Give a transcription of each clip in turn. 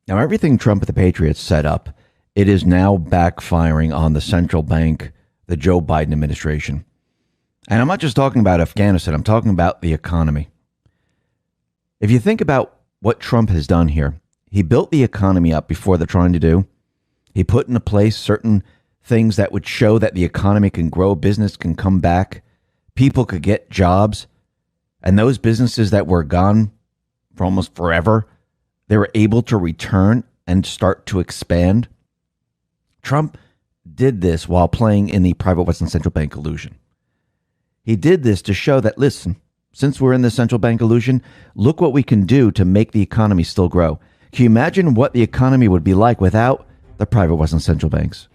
Now, everything Trump and the Patriots set up, it is now backfiring on the central bank, the Joe Biden administration. And I'm not just talking about Afghanistan. I'm talking about the economy. If you think about what Trump has done here, he built the economy up before they're trying to do. He put into place certain things that would show that the economy can grow, business can come back, people could get jobs. And those businesses that were gone for almost forever, they were able to return and start to expand. Trump did this while playing in the private Western central bank illusion. He did this to show that, listen, since we're in the central bank illusion, look what we can do to make the economy still grow. Can you imagine what the economy would be like without the private Western central banks?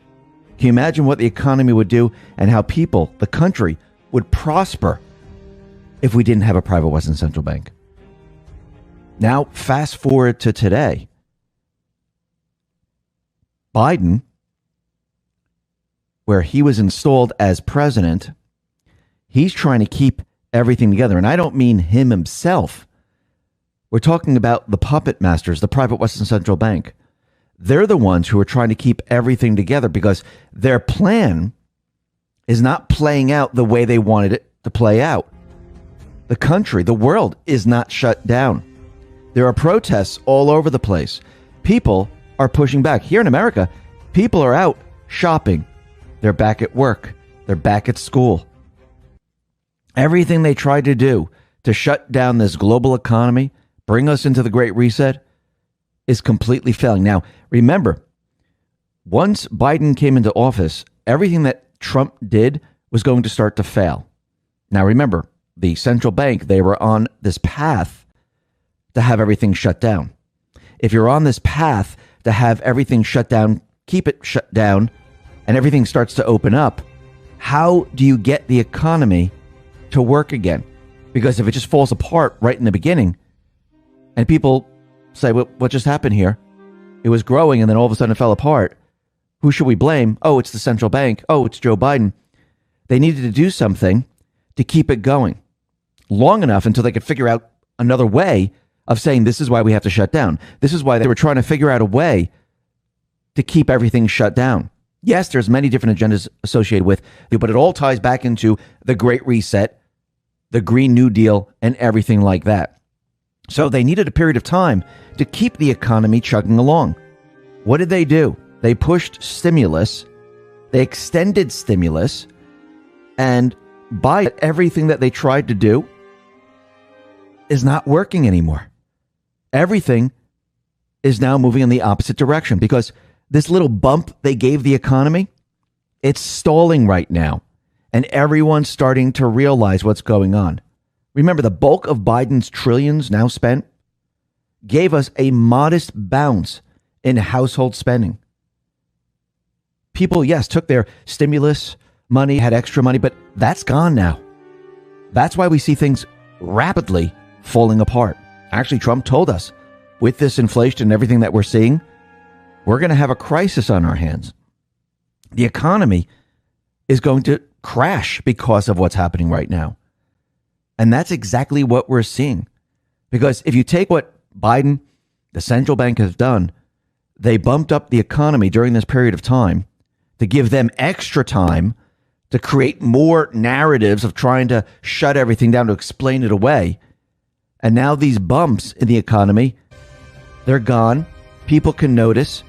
Can you imagine what the economy would do and how people, the country, would prosper if we didn't have a private Western central bank? Now, fast forward to today. Biden, where he was installed as president, he's trying to keep everything together. And I don't mean him himself. We're talking about the puppet masters, the private Western central bank. They're the ones who are trying to keep everything together because their plan is not playing out the way they wanted it to play out. The country, the world is not shut down. There are protests all over the place. People are pushing back. Here in America, people are out shopping. They're back at work. They're back at school. Everything they tried to do to shut down this global economy, bring us into the Great Reset, is completely failing. Now, remember, once Biden came into office, everything that Trump did was going to start to fail. Now, remember, the central bank, they were on this path to have everything shut down. If you're on this path to have everything shut down, keep it shut down, and everything starts to open up, how do you get the economy to work again? Because if it just falls apart right in the beginning, and people say, well, what just happened here? It was growing and then all of a sudden it fell apart. Who should we blame? Oh, it's the central bank. Oh, it's Joe Biden. They needed to do something to keep it going long enough until they could figure out another way of saying this is why we have to shut down. This is why they were trying to figure out a way to keep everything shut down. Yes, there's many different agendas associated with it, but it all ties back into the Great Reset, the Green New Deal, and everything like that. So they needed a period of time to keep the economy chugging along. What did they do? They pushed stimulus, they extended stimulus, and by everything that they tried to do is not working anymore. Everything is now moving in the opposite direction because this little bump they gave the economy, it's stalling right now. And everyone's starting to realize what's going on. Remember, the bulk of Biden's trillions now spent gave us a modest bounce in household spending. People, yes, took their stimulus money, had extra money, but that's gone now. That's why we see things rapidly falling apart. Actually, Trump told us with this inflation and everything that we're seeing, we're going to have a crisis on our hands. The economy is going to crash because of what's happening right now. And that's exactly what we're seeing. Because if you take what Biden, the central bank, has done, they bumped up the economy during this period of time to give them extra time to create more narratives of trying to shut everything down, to explain it away. And now these bumps in the economy, they're gone. People can notice.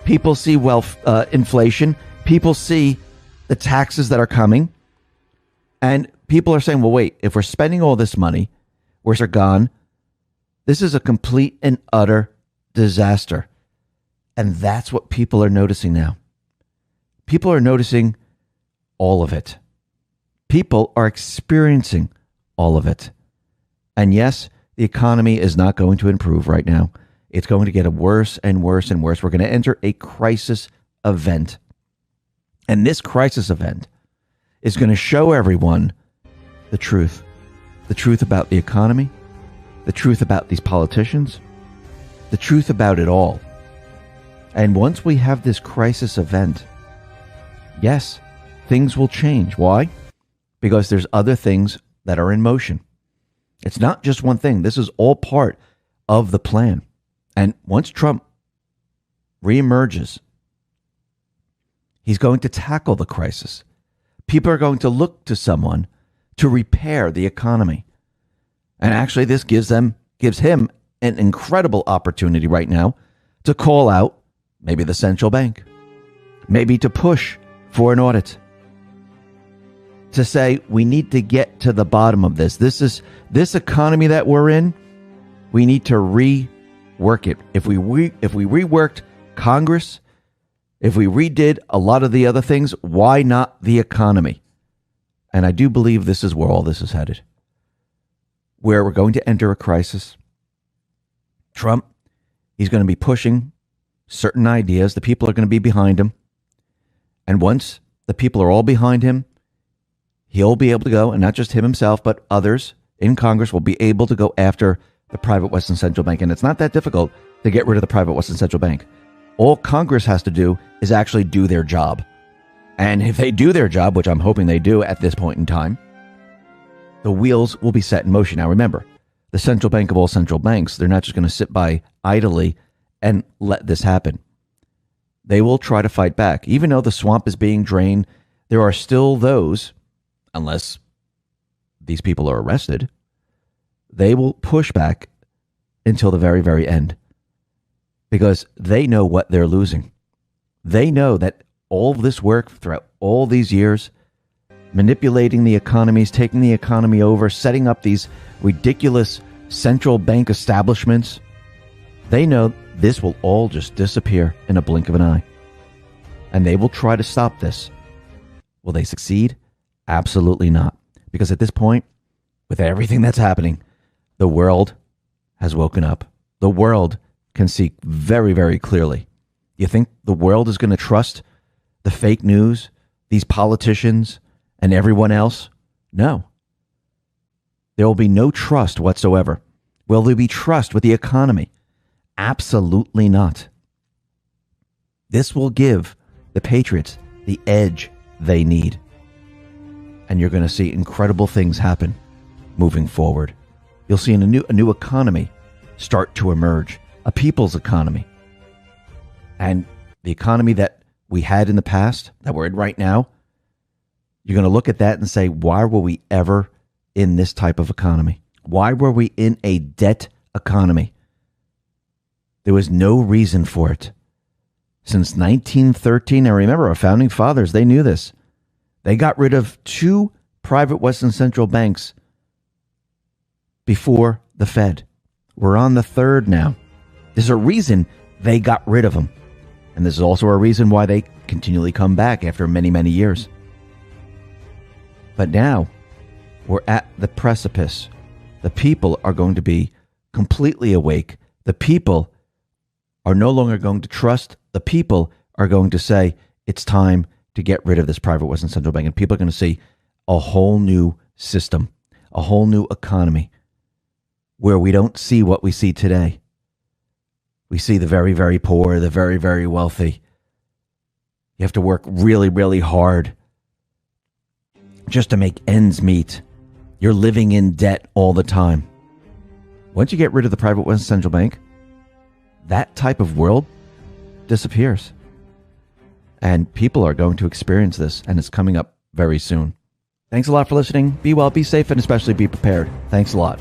People see wealth, inflation. People see the taxes that are coming. And people are saying, well, wait, if we're spending all this money, where's it gone? This is a complete and utter disaster. And that's what people are noticing now. People are noticing all of it. People are experiencing all of it. And yes, the economy is not going to improve right now. It's going to get worse and worse and worse. We're going to enter a crisis event. And this crisis event is going to show everyone the truth about the economy, the truth about these politicians, the truth about it all. And once we have this crisis event, yes, things will change. Why? Because there's other things that are in motion. It's not just one thing. This is all part of the plan. And once Trump reemerges, he's going to tackle the crisis. People are going to look to someone to repair the economy. And actually, this gives him an incredible opportunity right now to call out maybe the central bank, maybe to push for an audit, to say we need to get to the bottom of this. This economy that we're in, we need to rework it. If we reworked Congress, if we redid a lot of the other things, why not the economy? And I do believe this is where all this is headed, where we're going to enter a crisis. Trump, he's going to be pushing certain ideas. The people are going to be behind him. And once the people are all behind him, he'll be able to go, and not just him himself, but others in Congress will be able to go after the private Western Central Bank. And it's not that difficult to get rid of the private Western Central Bank. All Congress has to do is actually do their job. And if they do their job, which I'm hoping they do at this point in time, the wheels will be set in motion. Now, remember, the central bank of all central banks, they're not just going to sit by idly and let this happen. They will try to fight back. Even though the swamp is being drained, there are still those, unless these people are arrested, they will push back until the very, very end. Because they know what they're losing. They know that all this work throughout all these years, manipulating the economies, taking the economy over, setting up these ridiculous central bank establishments, they know this will all just disappear in a blink of an eye. And they will try to stop this. Will they succeed? Absolutely not. Because at this point, with everything that's happening, the world has woken up. The world can see very, very clearly. You think the world is going to trust the fake news, these politicians, and everyone else? No. There will be no trust whatsoever. Will there be trust with the economy? Absolutely not. This will give the patriots the edge they need. And you're going to see incredible things happen moving forward. You'll see a new economy start to emerge, a people's economy. And the economy that we had in the past, that we're in right now, you're going to look at that and say, why were we ever in this type of economy? Why were we in a debt economy? There was no reason for it. Since 1913, and remember, our founding fathers, they knew this. They got rid of 2 private Western central banks before the Fed. We're on the 3rd now. There's a reason they got rid of them. And there's also a reason why they continually come back after many, many years. But now, we're at the precipice. The people are going to be completely awake. The people are no longer going to trust. The people are going to say, it's time to get rid of this private Western Central Bank. And people are going to see a whole new system, a whole new economy, where we don't see what we see today. We see the very, very poor, the very, very wealthy. You have to work really, really hard just to make ends meet. You're living in debt all the time. Once you get rid of the private Western Central Bank, that type of world disappears. And people are going to experience this, and it's coming up very soon. Thanks a lot for listening. Be well, be safe, and especially be prepared. Thanks a lot.